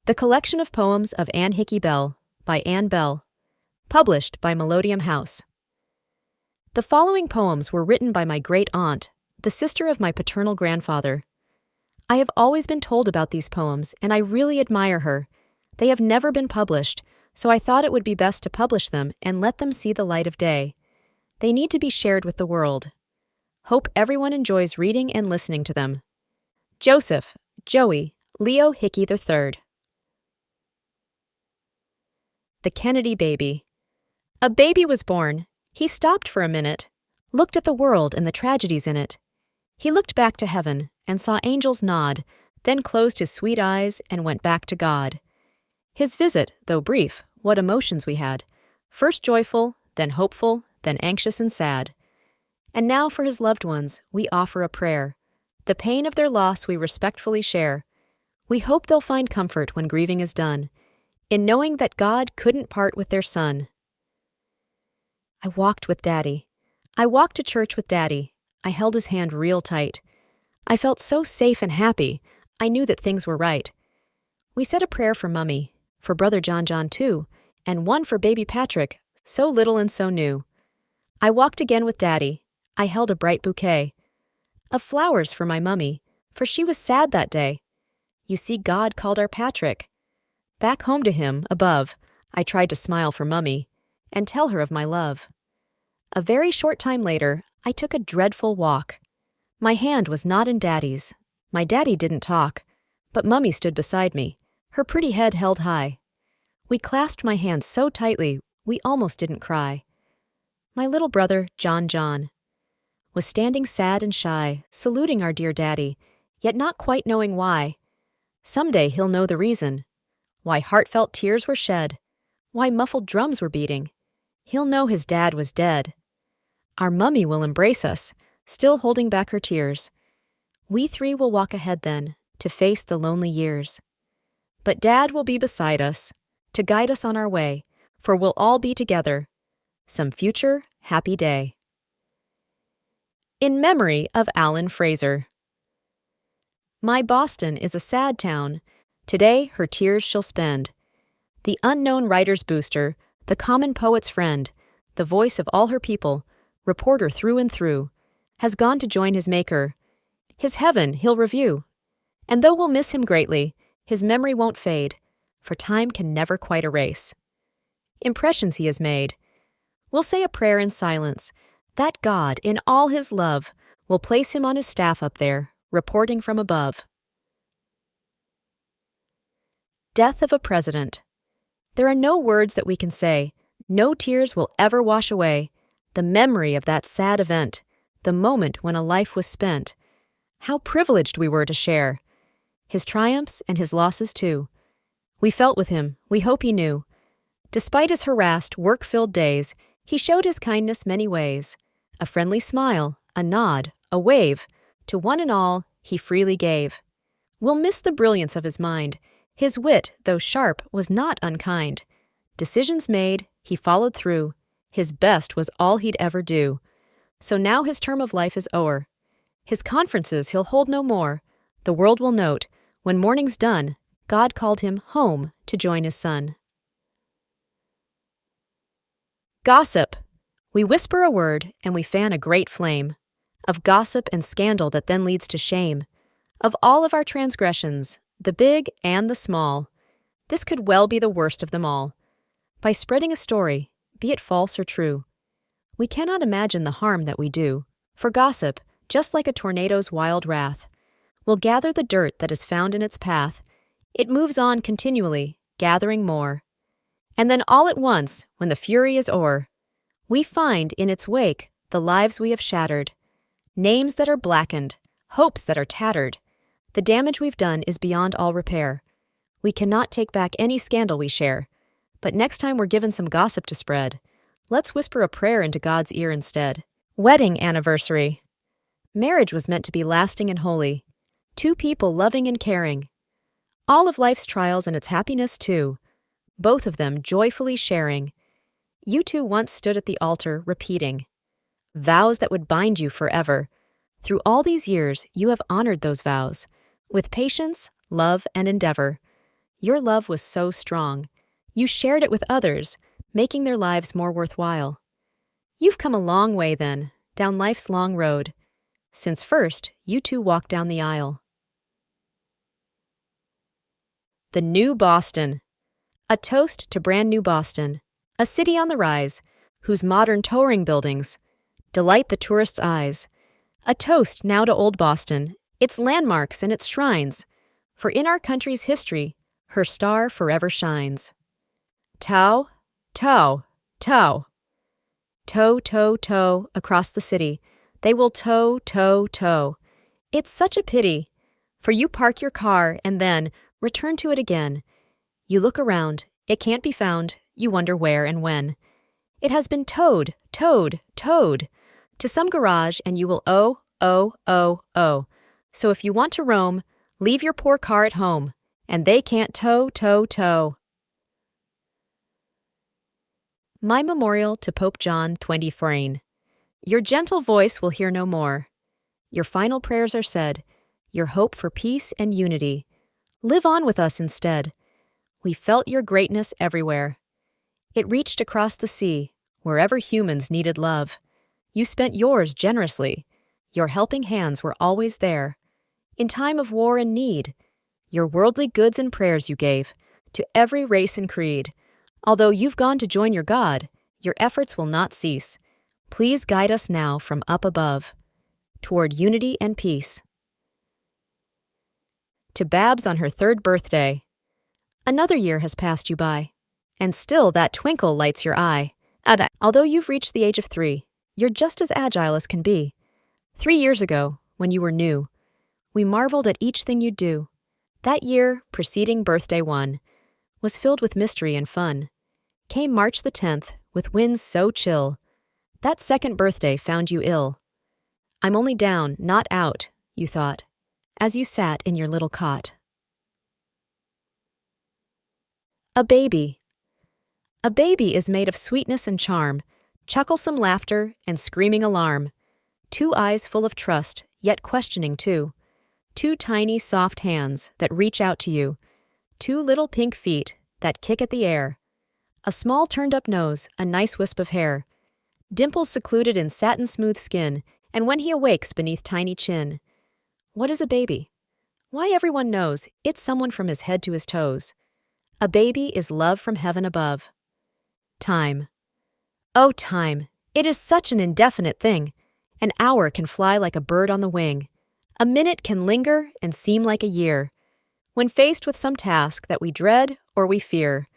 The Collection of Poems of Anne Hickey Bell by Anne Bell, published by Melodium House. The following poems were written by my great-aunt, the sister of my paternal grandfather. I have always been told about these poems, and I really admire her. They have never been published, so I thought it would be best to publish them and let them see the light of day. They need to be shared with the world. Hope everyone enjoys reading and listening to them. Joseph, Joey, Leo Hickey III. The Kennedy Baby. A baby was born. He stopped for a minute, looked at the world and the tragedies in it. He looked back to heaven and saw angels nod, then closed his sweet eyes and went back to God. His visit, though brief, what emotions we had. First joyful, then hopeful, then anxious and sad. And now for his loved ones, we offer a prayer. The pain of their loss we respectfully share. We hope they'll find comfort when grieving is done, in knowing that God couldn't part with their son. I walked with Daddy. I walked to church with Daddy. I held his hand real tight. I felt so safe and happy. I knew that things were right. We said a prayer for Mummy, for Brother John too, and one for baby Patrick, so little and so new. I walked again with Daddy. I held a bright bouquet of flowers for my Mummy, for she was sad that day. You see, God called our Patrick. Back home to him, above, I tried to smile for Mummy and tell her of my love. A very short time later, I took a dreadful walk. My hand was not in Daddy's. My Daddy didn't talk, but Mummy stood beside me, her pretty head held high. We clasped my hands so tightly, we almost didn't cry. My little brother, John, was standing sad and shy, saluting our dear Daddy, yet not quite knowing why. Someday he'll know the reason. Why heartfelt tears were shed, why muffled drums were beating. He'll know his dad was dead. Our Mummy will embrace us, still holding back her tears. We three will walk ahead then, to face the lonely years. But Dad will be beside us, to guide us on our way, for we'll all be together, some future happy day. In memory of Alan Fraser. My Boston is a sad town. Today her tears she'll spend. The unknown writer's booster, the common poet's friend, the voice of all her people, reporter through and through, has gone to join his maker. His heaven he'll review. And though we'll miss him greatly, his memory won't fade, for time can never quite erase impressions he has made. We'll say a prayer in silence, that God, in all his love, will place him on his staff up there, reporting from above. Death of a President. There are no words that we can say, no tears will ever wash away the memory of that sad event, the moment when a life was spent. How privileged we were to share his triumphs and his losses too. We felt with him, we hope he knew. Despite his harassed, work-filled days, he showed his kindness many ways. A friendly smile, a nod, a wave, to one and all he freely gave. We'll miss the brilliance of his mind. His wit, though sharp, was not unkind. Decisions made, he followed through. His best was all he'd ever do. So now his term of life is o'er. His conferences he'll hold no more. The world will note, when morning's done, God called him home to join his son. Gossip. We whisper a word, and we fan a great flame. Of gossip and scandal that then leads to shame. Of all of our transgressions, the big and the small, this could well be the worst of them all. By spreading a story, be it false or true, we cannot imagine the harm that we do. For gossip, just like a tornado's wild wrath, will gather the dirt that is found in its path. It moves on continually, gathering more. And then all at once, when the fury is o'er, we find in its wake the lives we have shattered, names that are blackened, hopes that are tattered. The damage we've done is beyond all repair. We cannot take back any scandal we share. But next time we're given some gossip to spread, let's whisper a prayer into God's ear instead. Wedding anniversary. Marriage was meant to be lasting and holy. Two people loving and caring. All of life's trials and its happiness too. Both of them joyfully sharing. You two once stood at the altar repeating vows that would bind you forever. Through all these years, you have honored those vows with patience, love, and endeavor. Your love was so strong. You shared it with others, making their lives more worthwhile. You've come a long way then, down life's long road, since first you two walked down the aisle. The New Boston. A toast to brand new Boston, a city on the rise, whose modern towering buildings delight the tourist's eyes. A toast now to old Boston, its landmarks and its shrines, for in our country's history, her star forever shines. Tow, tow, tow. Tow, tow, tow, across the city, they will tow, tow, tow. It's such a pity, for you park your car and then return to it again. You look around, it can't be found, you wonder where and when. It has been towed, towed, towed to some garage, and you will owe. So if you want to roam, leave your poor car at home, and they can't tow, tow, tow. My memorial to Pope John XXIII. Your gentle voice will hear no more. Your final prayers are said, your hope for peace and unity. Live on with us instead. We felt your greatness everywhere. It reached across the sea, wherever humans needed love. You spent yours generously. Your helping hands were always there. In time of war and need, your worldly goods and prayers you gave to every race and creed. Although you've gone to join your God, your efforts will not cease. Please guide us now from up above, toward unity and peace. To Babs on her 3rd birthday. Another year has passed you by, and still that twinkle lights your eye. Although you've reached the age of 3, you're just as agile as can be. 3 years ago, when you were new, we marveled at each thing you'd do. That year, preceding birthday 1, was filled with mystery and fun. Came March the 10th, with winds so chill. That 2nd birthday found you ill. I'm only down, not out, you thought, as you sat in your little cot. A baby. A baby is made of sweetness and charm, chucklesome laughter and screaming alarm. 2 eyes full of trust, yet questioning too. 2 tiny, soft hands that reach out to you. 2 little pink feet that kick at the air. A small turned-up nose, a nice wisp of hair. Dimples secluded in satin-smooth skin, and when he awakes beneath tiny chin. What is a baby? Why, everyone knows, it's someone from his head to his toes. A baby is love from heaven above. Time. Oh, time. It is such an indefinite thing. An hour can fly like a bird on the wing. A minute can linger and seem like a year, when faced with some task that we dread or we fear.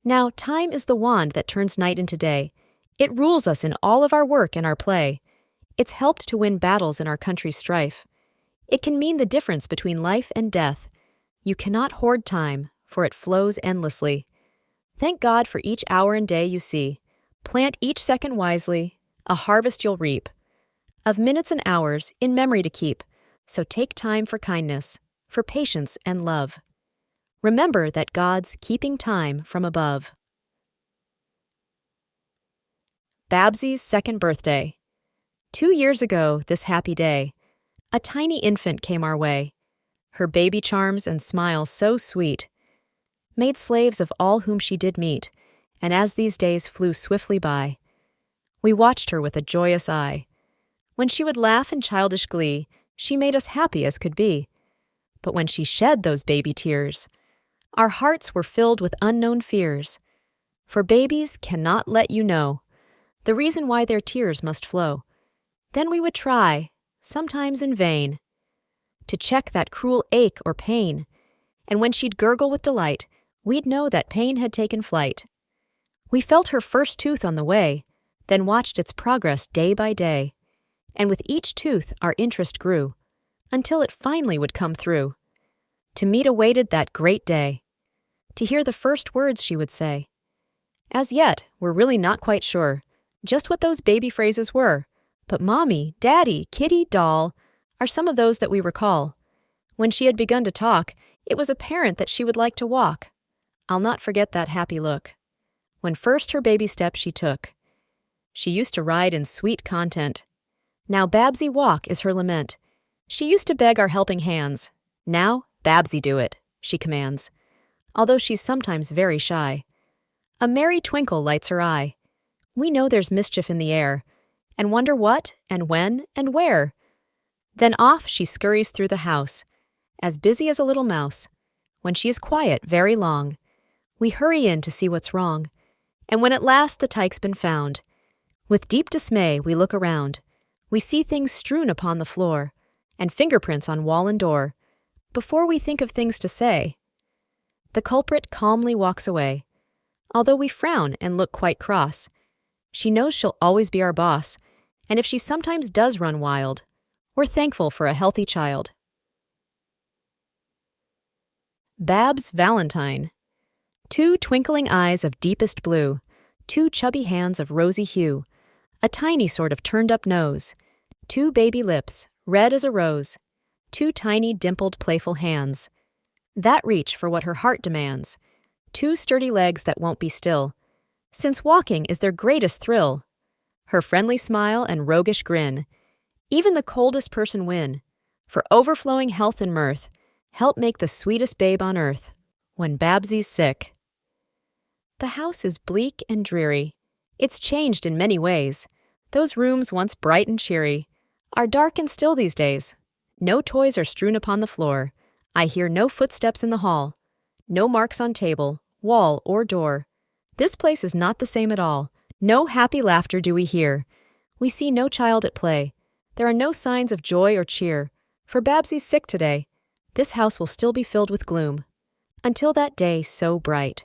Now, time is the wand that turns night into day. It rules us in all of our work and our play. It's helped to win battles in our country's strife. It can mean the difference between life and death. You cannot hoard time, for it flows endlessly. Thank God for each hour and day you see. Plant each second wisely, a harvest you'll reap. Of minutes and hours, in memory to keep, so take time for kindness, for patience and love. Remember that God's keeping time from above. Babsy's 2nd birthday. 2 years ago, this happy day, a tiny infant came our way. Her baby charms and smile so sweet made slaves of all whom she did meet, and as these days flew swiftly by, we watched her with a joyous eye. When she would laugh in childish glee, she made us happy as could be. But when she shed those baby tears, our hearts were filled with unknown fears. For babies cannot let you know the reason why their tears must flow. Then we would try, sometimes in vain, to check that cruel ache or pain, and when she'd gurgle with delight, we'd know that pain had taken flight. We felt her first tooth on the way, then watched its progress day by day, and with each tooth our interest grew, until it finally would come through. To meet awaited that great day, to hear the first words she would say. As yet, we're really not quite sure just what those baby phrases were, but Mommy, Daddy, Kitty, Doll are some of those that we recall. When she had begun to talk, it was apparent that she would like to walk. I'll not forget that happy look. When first her baby steps she took. She used to ride in sweet content. Now Babsy walk is her lament. She used to beg our helping hands. Now Babsy do it, she commands. although she's sometimes very shy. A merry twinkle lights her eye. We know there's mischief in the air, and wonder what, and when, and where. Then off she scurries through the house, as busy as a little mouse. When she is quiet very long, we hurry in to see what's wrong. And when at last the tyke's been found, with deep dismay we look around. We see things strewn upon the floor, and fingerprints on wall and door. Before we think of things to say, the culprit calmly walks away. Although we frown and look quite cross, she knows she'll always be our boss, and if she sometimes does run wild, we're thankful for a healthy child. Bab's Valentine. 2 twinkling eyes of deepest blue, 2 chubby hands of rosy hue, a tiny sort of turned-up nose, 2 baby lips, red as a rose, 2 tiny dimpled playful hands, that reach for what her heart demands, 2 sturdy legs that won't be still, since walking is their greatest thrill. Her friendly smile and roguish grin, even the coldest person win, for overflowing health and mirth, help make the sweetest babe on earth, when Babsy's sick. The house is bleak and dreary. It's changed in many ways. Those rooms once bright and cheery are dark and still these days. No toys are strewn upon the floor. I hear no footsteps in the hall. No marks on table, wall, or door. This place is not the same at all. No happy laughter do we hear. We see no child at play. There are no signs of joy or cheer. For Babsy's sick today. This house will still be filled with gloom, until that day so bright,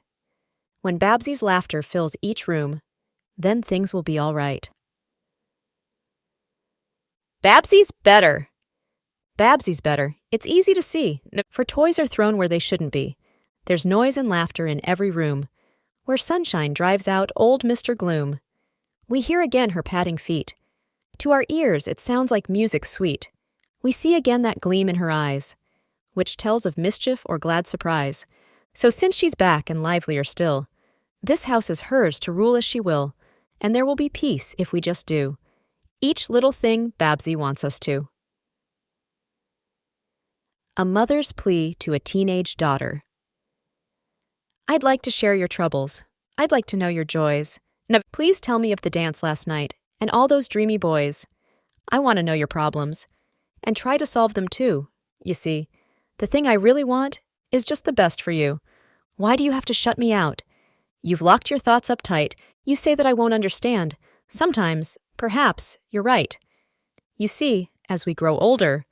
when Babsy's laughter fills each room, then things will be all right. Babsy's better. Babsy's better. It's easy to see, for toys are thrown where they shouldn't be. There's noise and laughter in every room, where sunshine drives out old Mr. Gloom. We hear again her padding feet. To our ears it sounds like music sweet. We see again that gleam in her eyes, which tells of mischief or glad surprise. So since she's back and livelier still, this house is hers to rule as she will, and there will be peace if we just do each little thing Babsy wants us to. A mother's plea to a teenage daughter. I'd like to share your troubles. I'd like to know your joys. Now, please tell me of the dance last night and all those dreamy boys. I want to know your problems and try to solve them too. You see, the thing I really want is just the best for you. Why do you have to shut me out? You've locked your thoughts up tight. You say that I won't understand. Sometimes, perhaps, you're right. You see, as we grow older,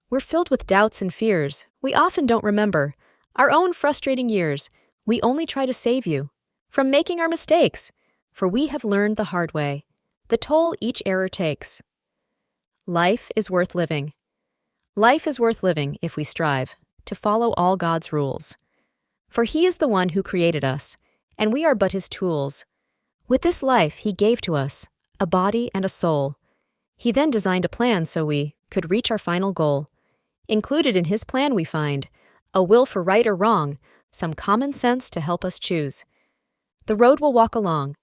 we're filled with doubts and fears. We often don't remember our own frustrating years. We only try to save you from making our mistakes, for we have learned the hard way, the toll each error takes. Life is worth living. Life is worth living if we strive to follow all God's rules. For He is the one who created us, and we are but His tools. With this life He gave to us a body and a soul. He then designed a plan so we could reach our final goal. Included in His plan we find a will for right or wrong, some common sense to help us choose. The road we'll walk along,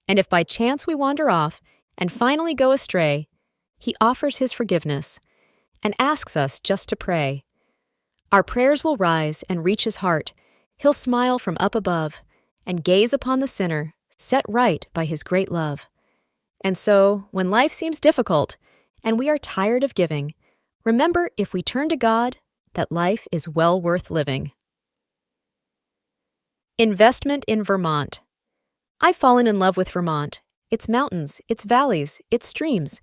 and if by chance we wander off and finally go astray, He offers His forgiveness and asks us just to pray. Our prayers will rise and reach His heart. He'll smile from up above and gaze upon the sinner set right by His great love. And so, when life seems difficult and we are tired of giving, remember, if we turn to God, that life is well worth living. Investment in Vermont. I've fallen in love with Vermont, its mountains, its valleys, its streams.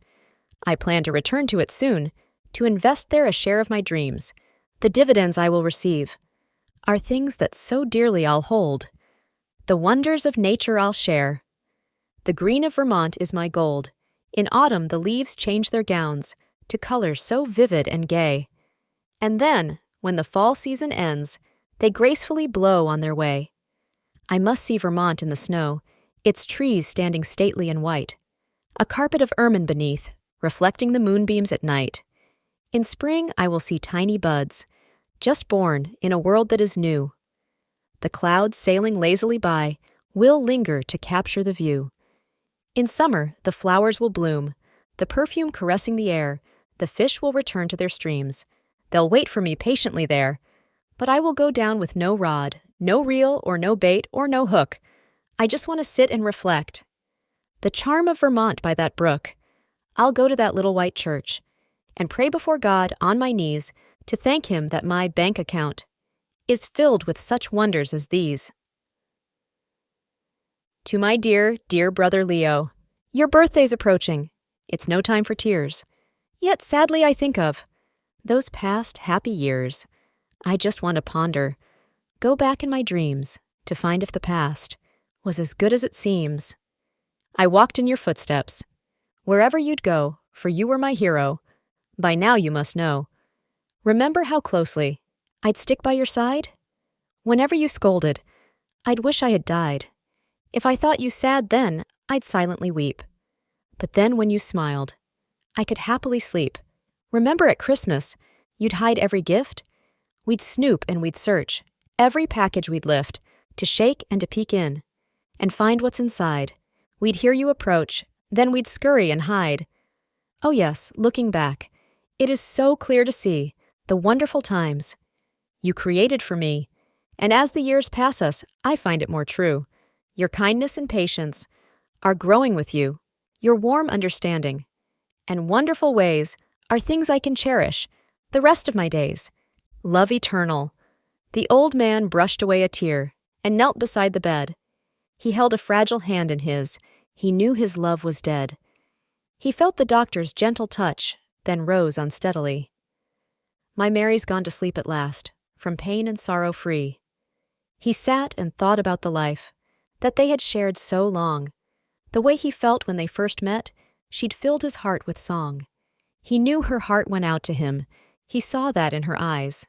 I plan to return to it soon, to invest there a share of my dreams. The dividends I will receive are things that so dearly I'll hold. The wonders of nature I'll share. The green of Vermont is my gold. In autumn the leaves change their gowns to colors so vivid and gay. And then, when the fall season ends, they gracefully blow on their way. I must see Vermont in the snow, its trees standing stately and white, a carpet of ermine beneath, reflecting the moonbeams at night. In spring I will see tiny buds, just born in a world that is new. The clouds sailing lazily by will linger to capture the view. In summer the flowers will bloom, the perfume caressing the air, the fish will return to their streams. They'll wait for me patiently there, but I will go down with no rod, No reel or no bait or no hook. I just want to sit and reflect. The charm of Vermont by that brook. I'll go to that little white church and pray before God on my knees to thank Him that my bank account is filled with such wonders as these. To my dear, dear brother Leo, your birthday's approaching. It's no time for tears. Yet sadly I think of those past happy years. I just want to ponder, go back in my dreams to find if the past was as good as it seems. I walked in your footsteps, wherever you'd go, for you were my hero. By now you must know. Remember how closely I'd stick by your side? Whenever you scolded, I'd wish I had died. If I thought you sad then, I'd silently weep. But then when you smiled, I could happily sleep. Remember at Christmas, you'd hide every gift? We'd snoop and we'd search, every package we'd lift, to shake and to peek in, and find what's inside. We'd hear you approach, then we'd scurry and hide. Oh yes, looking back, it is so clear to see the wonderful times you created for me, and as the years pass us, I find it more true. Your kindness and patience are growing with you, your warm understanding and wonderful ways are things I can cherish the rest of my days. Love eternal. The old man brushed away a tear and knelt beside the bed. He held a fragile hand in his. He knew his love was dead. He felt the doctor's gentle touch, then rose unsteadily. My Mary's gone to sleep at last, from pain and sorrow free. He sat and thought about the life that they had shared so long. The way he felt when they first met, she'd filled his heart with song. He knew her heart went out to him. He saw that in her eyes.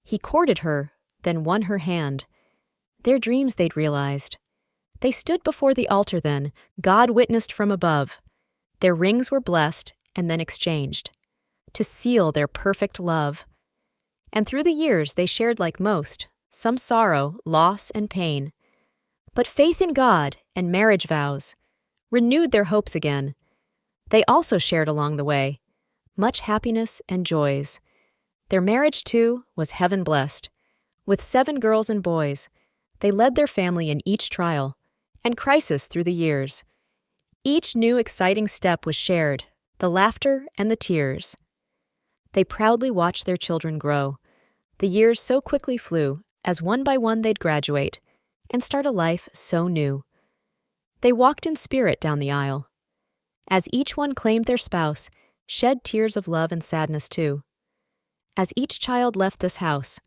He courted her, then won her hand. Their dreams they'd realized. They stood before the altar then, God witnessed from above. Their rings were blessed and then exchanged, to seal their perfect love. And through the years they shared like most, some sorrow, loss, and pain. But faith in God and marriage vows renewed their hopes again. They also shared along the way much happiness and joys. Their marriage, too, was heaven blessed. With 7 girls and boys, they led their family in each trial and crisis through the years. Each new exciting step was shared, the laughter and the tears. They proudly watched their children grow. The years so quickly flew, as one by one they'd graduate and start a life so new. They walked in spirit down the aisle. As each one claimed their spouse, shed tears of love and sadness too. As each child left this house,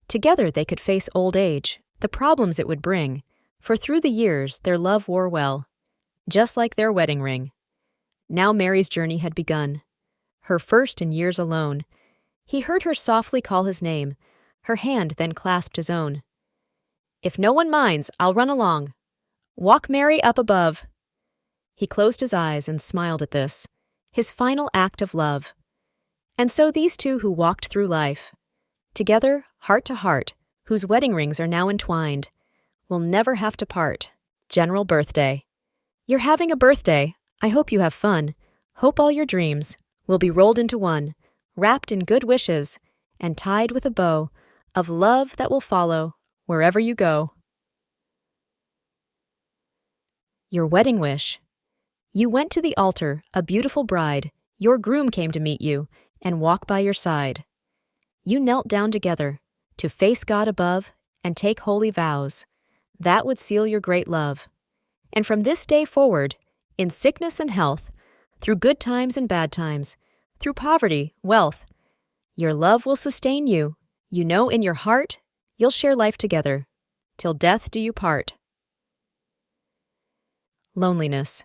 together they could face old age, the problems it would bring, for through the years their love wore well, just like their wedding ring. Now Mary's journey had begun, her first in years alone. He heard her softly call his name, her hand then clasped his own. If no one minds, I'll run along. Walk Mary up above. He closed his eyes and smiled at this, his final act of love. And so these two who walked through life, together, heart to heart, whose wedding rings are now entwined, will never have to part. General Birthday. You're having a birthday. I hope you have fun. Hope all your dreams will be rolled into one, wrapped in good wishes, and tied with a bow of love that will follow wherever you go. Your wedding wish. You went to the altar, a beautiful bride. Your groom came to meet you and walk by your side. You knelt down together to face God above and take holy vows. That would seal your great love. And from this day forward, in sickness and health, through good times and bad times, through poverty, wealth, your love will sustain you. You know in your heart you'll share life together, till death do you part. Loneliness.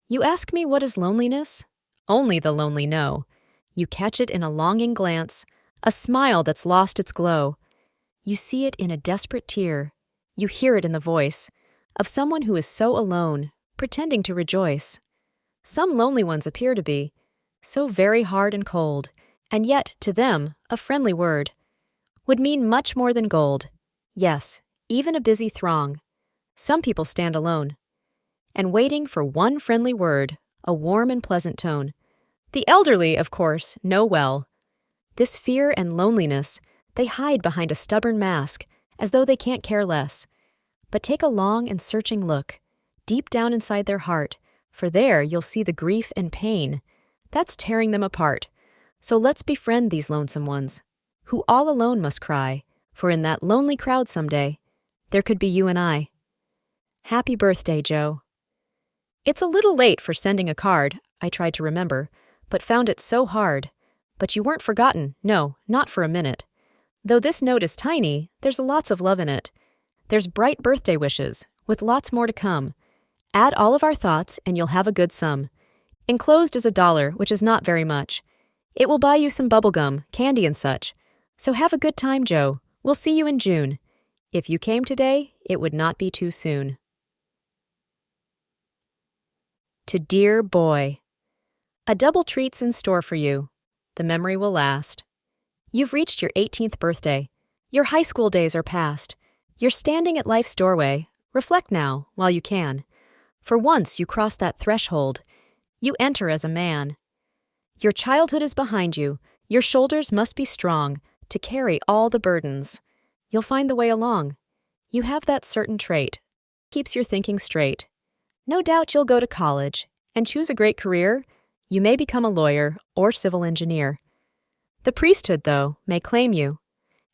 You ask me what is loneliness? Only the lonely know. You catch it in a longing glance, a smile that's lost its glow. You see it in a desperate tear. You hear it in the voice of someone who is so alone, pretending to rejoice. Some lonely ones appear to be so very hard and cold, and yet, to them, a friendly word would mean much more than gold. Yes, even a busy throng. Some people stand alone, and waiting for one friendly word, a warm and pleasant tone. The elderly, of course, know well. This fear and loneliness they hide behind a stubborn mask, as though they can't care less. But take a long and searching look, deep down inside their heart, for there you'll see the grief and pain. That's tearing them apart. So let's befriend these lonesome ones, who all alone must cry, for in that lonely crowd someday, there could be you and I. Happy birthday, Joe. It's a little late for sending a card, I tried to remember, but found it so hard. But you weren't forgotten, no, not for a minute. Though this note is tiny, there's lots of love in it. There's bright birthday wishes, with lots more to come. Add all of our thoughts and you'll have a good sum. Enclosed is $1, which is not very much. It will buy you some bubblegum, candy and such. So have a good time, Joe. We'll see you in June. If you came today, it would not be too soon. To dear boy. A double treat's in store for you. The memory will last. You've reached your 18th birthday. Your high school days are past. You're standing at life's doorway. Reflect now, while you can. For once you cross that threshold, you enter as a man. Your childhood is behind you. Your shoulders must be strong to carry all the burdens. You'll find the way along. You have that certain trait. Keeps your thinking straight. No doubt you'll go to college and choose a great career. You may become a lawyer or civil engineer. The priesthood, though, may claim you.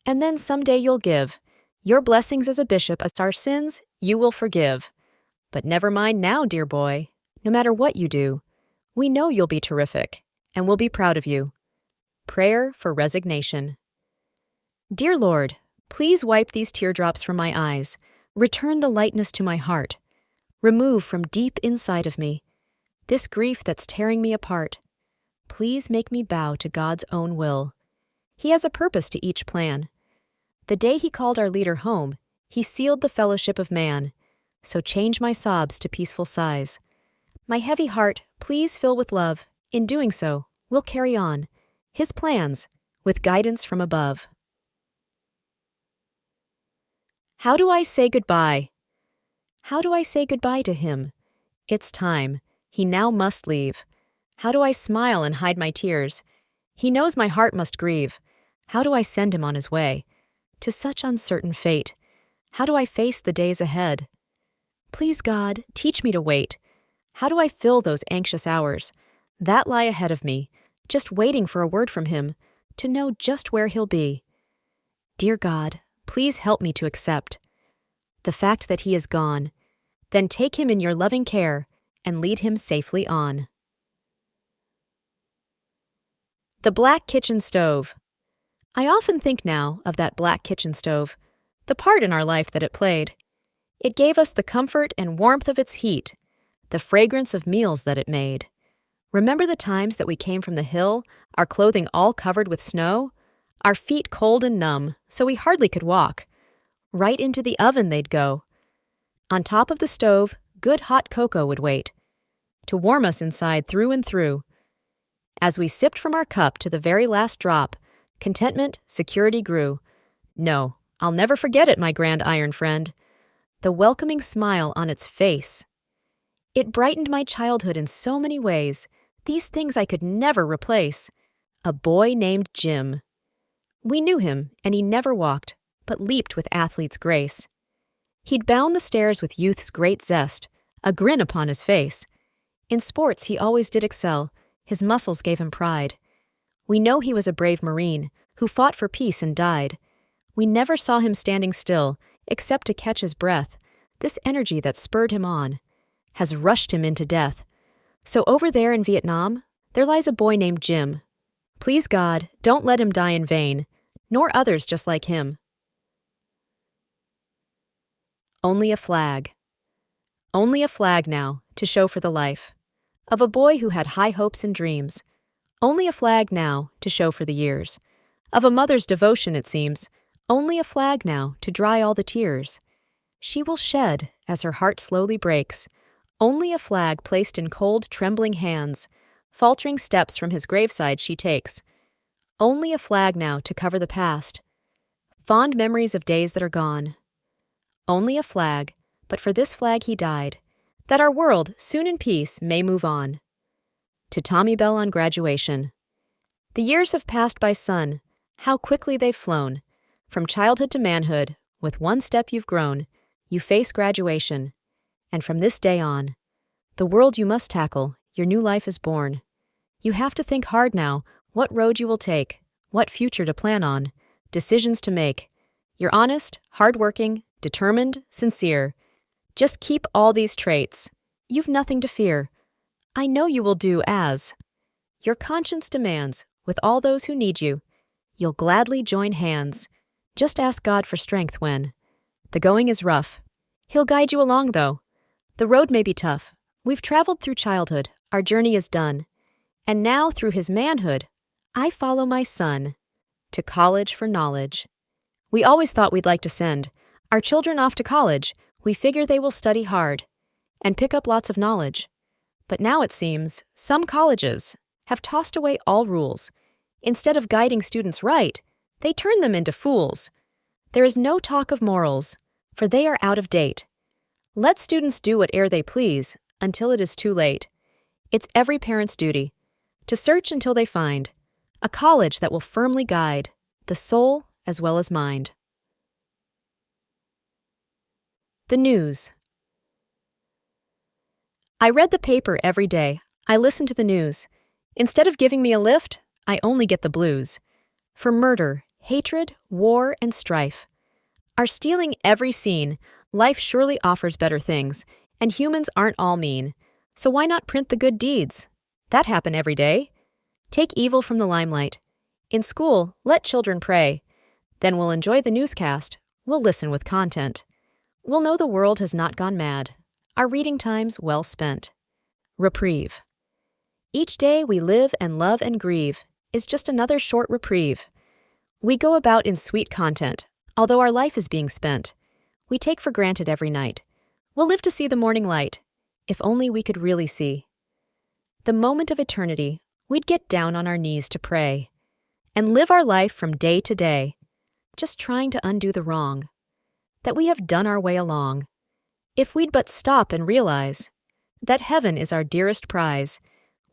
And then someday you'll give your blessings as a bishop, as our sins you will forgive. But never mind now, dear boy. No matter what you do, we know you'll be terrific, and we'll be proud of you. Prayer for resignation. Dear Lord, please wipe these teardrops from my eyes. Return the lightness to my heart. Remove from deep inside of me this grief that's tearing me apart. Please make me bow to God's own will. He has a purpose to each plan. The day He called our leader home, He sealed the fellowship of man. So change my sobs to peaceful sighs. My heavy heart, please fill with love. In doing so, we'll carry on His plans with guidance from above. How do I say goodbye? How do I say goodbye to him? It's time. He now must leave. How do I smile and hide my tears? He knows my heart must grieve. How do I send him on his way to such uncertain fate? How do I face the days ahead? Please, God, teach me to wait. How do I fill those anxious hours that lie ahead of me, just waiting for a word from him to know just where he'll be? Dear God, please help me to accept the fact that he is gone. Then take him in your loving care and lead him safely on. The black kitchen stove. I often think now of that black kitchen stove, the part in our life that it played. It gave us the comfort and warmth of its heat, the fragrance of meals that it made. Remember the times that we came from the hill, our clothing all covered with snow, our feet cold and numb, so we hardly could walk. Right into the oven they'd go. On top of the stove, good hot cocoa would wait to warm us inside through and through. As we sipped from our cup to the very last drop, contentment, security grew. No, I'll never forget it, my grand iron friend. The welcoming smile on its face. It brightened my childhood in so many ways, these things I could never replace. A boy named Jim. We knew him, and he never walked, but leaped with athlete's grace. He'd bound the stairs with youth's great zest, a grin upon his face. In sports he always did excel, his muscles gave him pride. We know he was a brave Marine, who fought for peace and died. We never saw him standing still, except to catch his breath. This energy that spurred him on has rushed him into death. So over there in Vietnam, there lies a boy named Jim. Please God, don't let him die in vain, nor others just like him. Only a flag. Only a flag now, to show for the life of a boy who had high hopes and dreams. Only a flag now, to show for the years of a mother's devotion, it seems. Only a flag now, to dry all the tears she will shed as her heart slowly breaks. Only a flag placed in cold, trembling hands. Faltering steps from his graveside she takes. Only a flag now to cover the past. Fond memories of days that are gone. Only a flag, but for this flag he died, that our world, soon in peace, may move on. To Tommy Bell on graduation. The years have passed by, son. How quickly they've flown. From childhood to manhood, With one step you've grown. You face graduation. And from this day on, the world you must tackle, your new life is born. You have to think hard now, what road you will take, what future to plan on, decisions to make. You're honest, hardworking, determined, sincere. Just keep all these traits. You've nothing to fear. I know you will do as your conscience demands, with all those who need you. You'll gladly join hands. Just ask God for strength when the going is rough. He'll guide you along, though. The road may be tough. We've traveled through childhood. Our journey is done. And now, through his manhood, I follow my son to college for knowledge. We always thought we'd like to send our children off to college. We figure they will study hard and pick up lots of knowledge. But now it seems some colleges have tossed away all rules. Instead of guiding students right, they turn them into fools. There is no talk of morals, for they are out of date. Let students do whate'er they please until it is too late. It's every parent's duty to search until they find a college that will firmly guide the soul as well as mind. The news. I read the paper every day. I listened to the news. Instead of giving me a lift, I only get the blues. For murder, hatred, war, and strife are stealing every scene. Life surely offers better things, and humans aren't all mean. So why not print the good deeds? That happen every day. Take evil from the limelight. In school, let children pray. Then we'll enjoy the newscast. We'll listen with content. We'll know the world has not gone mad. Our reading time's well spent. Reprieve. Each day we live and love and grieve is just another short reprieve. We go about in sweet content, although our life is being spent. We take for granted every night. We'll live to see the morning light, if only we could really see. The moment of eternity, we'd get down on our knees to pray and live our life from day to day, just trying to undo the wrong that we have done our way along. If we'd but stop and realize that heaven is our dearest prize,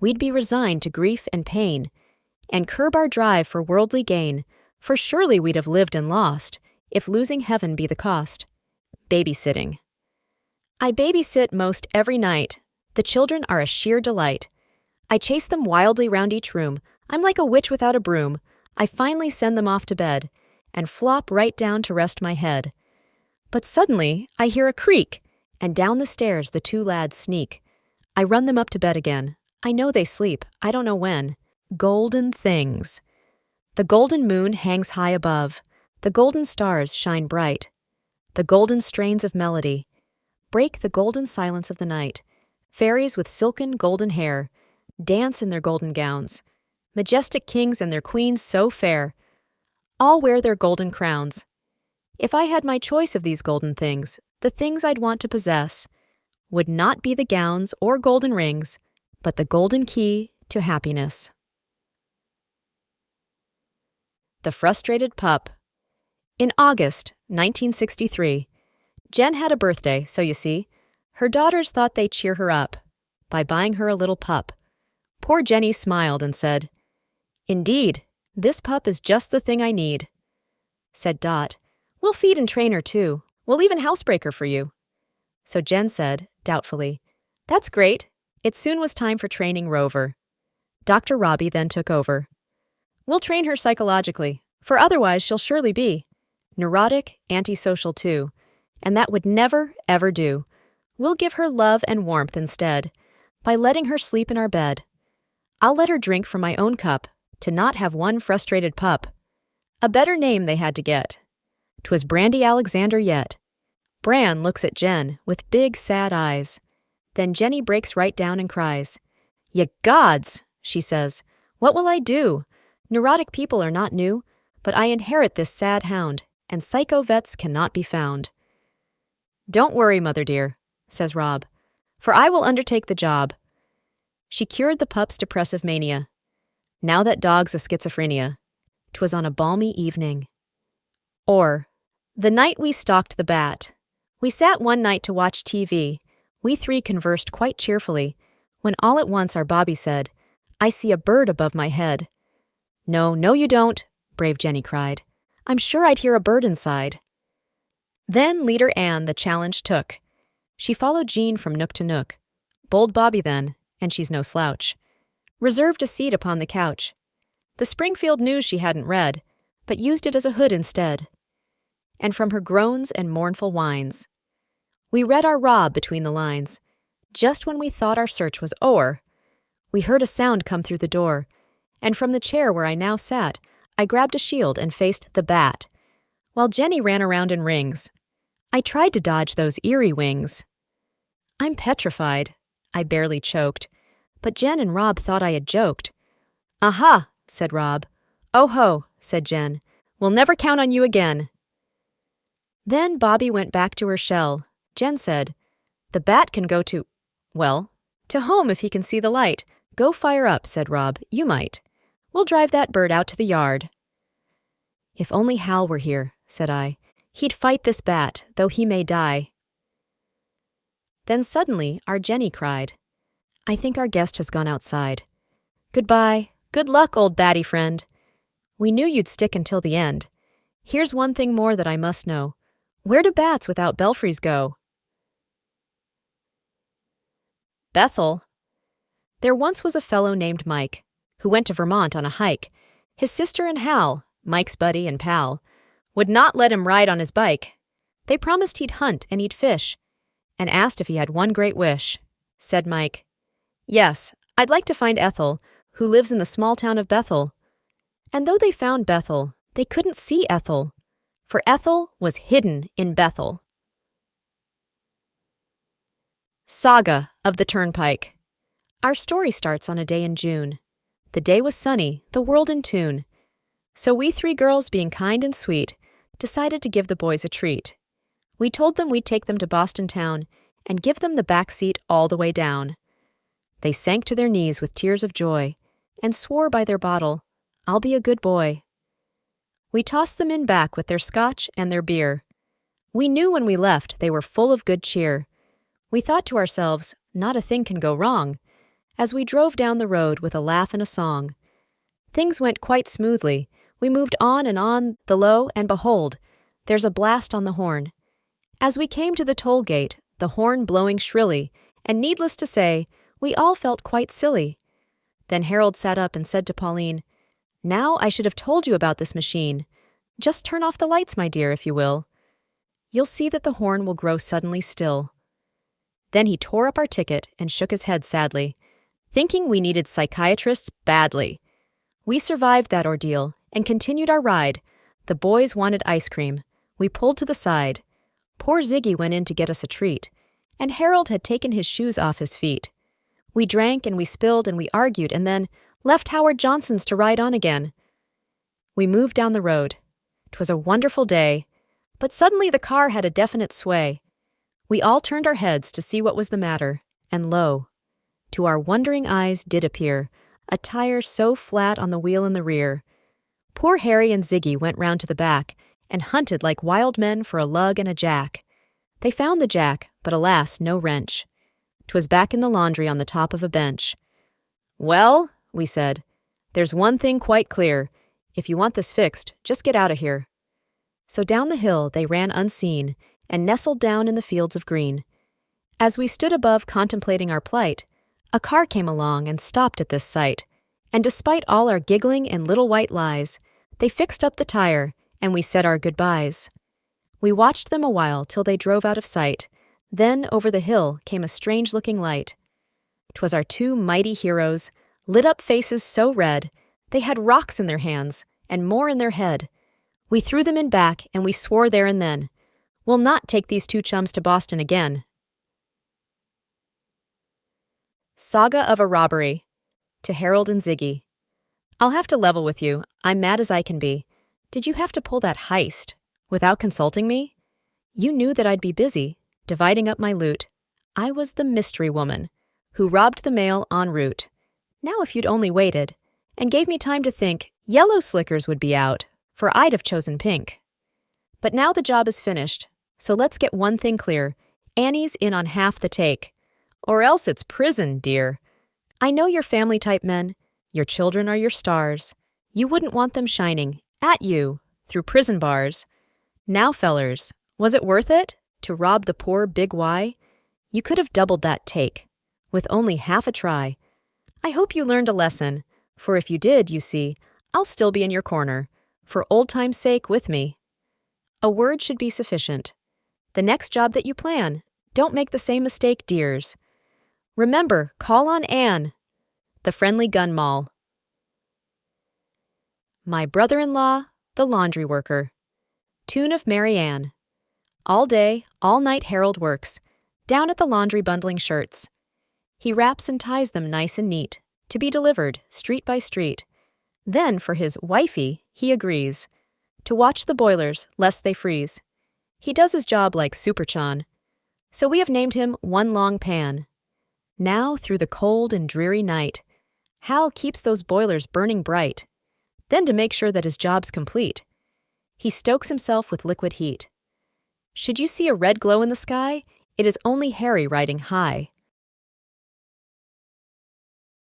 we'd be resigned to grief and pain and curb our drive for worldly gain, for surely we'd have lived and lost if losing heaven be the cost. Babysitting. I babysit most every night. The children are a sheer delight. I chase them wildly round each room. I'm like a witch without a broom. I finally send them off to bed and flop right down to rest my head. But suddenly I hear a creak, and down the stairs the two lads sneak. I run them up to bed again. I know they sleep. I don't know when. Golden things. The golden moon hangs high above. The golden stars shine bright. The golden strains of melody break the golden silence of the night. Fairies with silken golden hair dance in their golden gowns. Majestic kings and their queens so fair all wear their golden crowns. If I had my choice of these golden things, the things I'd want to possess would not be the gowns or golden rings, but the golden key to happiness. The Frustrated Pup. In August 1963, Jen had a birthday, so you see, her daughters thought they'd cheer her up by buying her a little pup. Poor Jenny smiled and said, "Indeed, this pup is just the thing I need." Said Dot, "We'll feed and train her too. We'll even housebreak her for you." So Jen said, doubtfully, "That's great." It soon was time for training Rover. Dr. Robbie then took over. "We'll train her psychologically, for otherwise she'll surely be neurotic, antisocial too, and that would never, ever do. We'll give her love and warmth instead, by letting her sleep in our bed. I'll let her drink from my own cup, to not have one frustrated pup. A better name they had to get. 'Twas Brandy Alexander yet. Bran looks at Jen with big, sad eyes. Then Jenny breaks right down and cries. "Ye gods," she says, "what will I do? Neurotic people are not new, but I inherit this sad hound, and psycho vets cannot be found." "Don't worry, mother dear," says Rob, "for I will undertake the job." She cured the pup's depressive mania. Now that dog's a schizophrenia. 'Twas on a balmy evening. Or, the night we stalked the bat. We sat one night to watch TV. We three conversed quite cheerfully, when all at once our Bobby said, "I see a bird above my head." "No, no you don't," brave Jenny cried. "I'm sure I'd hear a bird inside." Then leader Anne the challenge took. She followed Jean from nook to nook. Bold Bobby then, and she's no slouch, reserved a seat upon the couch. The Springfield news she hadn't read, but used it as a hood instead. And from her groans and mournful whines, we read our Rob between the lines. Just when we thought our search was o'er, we heard a sound come through the door, and from the chair where I now sat, I grabbed a shield and faced the bat, while Jenny ran around in rings. I tried to dodge those eerie wings. I'm petrified, I barely choked, but Jen and Rob thought I had joked. Aha, said Rob. Oh ho, said Jen. We'll never count on you again. Then Bobby went back to her shell. Jen said, the bat can go to, well, to home if he can see the light. Go fire up, said Rob, you might. We'll drive that bird out to the yard. If only Hal were here, said I. He'd fight this bat, though he may die. Then suddenly our Jenny cried, I think our guest has gone outside. Goodbye, good luck, old batty friend. We knew you'd stick until the end. Here's one thing more that I must know. Where do bats without belfries go? Bethel. There once was a fellow named Mike, who went to Vermont on a hike. His sister and Hal, Mike's buddy and pal, would not let him ride on his bike. They promised he'd hunt and eat fish, and asked if he had one great wish. Said Mike, yes, I'd like to find Ethel, who lives in the small town of Bethel. And though they found Bethel, they couldn't see Ethel, for Ethel was hidden in Bethel. Saga of the Turnpike. Our story starts on a day in June. The day was sunny, the world in tune. So we three girls, being kind and sweet, decided to give the boys a treat. We told them we'd take them to Boston town and give them the back seat all the way down. They sank to their knees with tears of joy and swore by their bottle, I'll be a good boy. We tossed them in back with their scotch and their beer. We knew when we left they were full of good cheer. We thought to ourselves, not a thing can go wrong, as we drove down the road with a laugh and a song. Things went quite smoothly. We moved on, the low, and behold, there's a blast on the horn. As we came to the toll gate, the horn blowing shrilly, and needless to say, we all felt quite silly. Then Harold sat up and said to Pauline, now I should have told you about this machine. Just turn off the lights, my dear, if you will. You'll see that the horn will grow suddenly still. Then he tore up our ticket and shook his head sadly, thinking we needed psychiatrists badly. We survived that ordeal and continued our ride. The boys wanted ice cream. We pulled to the side. Poor Ziggy went in to get us a treat, and Harold had taken his shoes off his feet. We drank and we spilled and we argued and then left Howard Johnson's to ride on again. We moved down the road. 'Twas a wonderful day, but suddenly the car had a definite sway. We all turned our heads to see what was the matter, and lo, to our wondering eyes did appear a tire so flat on the wheel in the rear. Poor Harry and Ziggy went round to the back and hunted like wild men for a lug and a jack. They found the jack, but alas, no wrench. 'Twas back in the laundry on the top of a bench. Well, we said, there's one thing quite clear. If you want this fixed, just get out of here. So down the hill they ran unseen and nestled down in the fields of green. As we stood above contemplating our plight, a car came along and stopped at this sight, and despite all our giggling and little white lies, they fixed up the tire, and we said our goodbyes. We watched them a while till they drove out of sight. Then over the hill came a strange-looking light. 'Twas our two mighty heroes, lit-up faces so red, they had rocks in their hands, and more in their head. We threw them in back, and we swore there and then, we'll not take these two chums to Boston again. Saga of a Robbery. To Harold and Ziggy. I'll have to level with you. I'm mad as I can be. Did you have to pull that heist without consulting me? You knew that I'd be busy, dividing up my loot. I was the mystery woman who robbed the mail en route. Now if you'd only waited and gave me time to think, yellow slickers would be out, for I'd have chosen pink. But now the job is finished, so let's get one thing clear. Annie's in on half the take. Or else it's prison, dear. I know you're family-type men. Your children are your stars. You wouldn't want them shining at you through prison bars. Now, fellers, Was it worth it? To rob the poor Big Y? You could have doubled that take, with only half a try. I hope you learned a lesson, for if you did, you see, I'll still be in your corner, for old time's sake with me. A word should be sufficient. The next job that you plan, don't make the same mistake, dears. Remember, call on Anne, the friendly gun moll. My brother-in-law, the laundry worker. Tune of Mary Ann. All day, all night Harold works, down at the laundry bundling shirts. He wraps and ties them nice and neat, to be delivered, street by street. Then, for his wifey, he agrees, to watch the boilers, lest they freeze. He does his job like Superchan. So we have named him One Long Pan. Now, through the cold and dreary night, Hal keeps those boilers burning bright. Then, to make sure that his job's complete, he stokes himself with liquid heat. Should you see a red glow in the sky, it is only Harry riding high.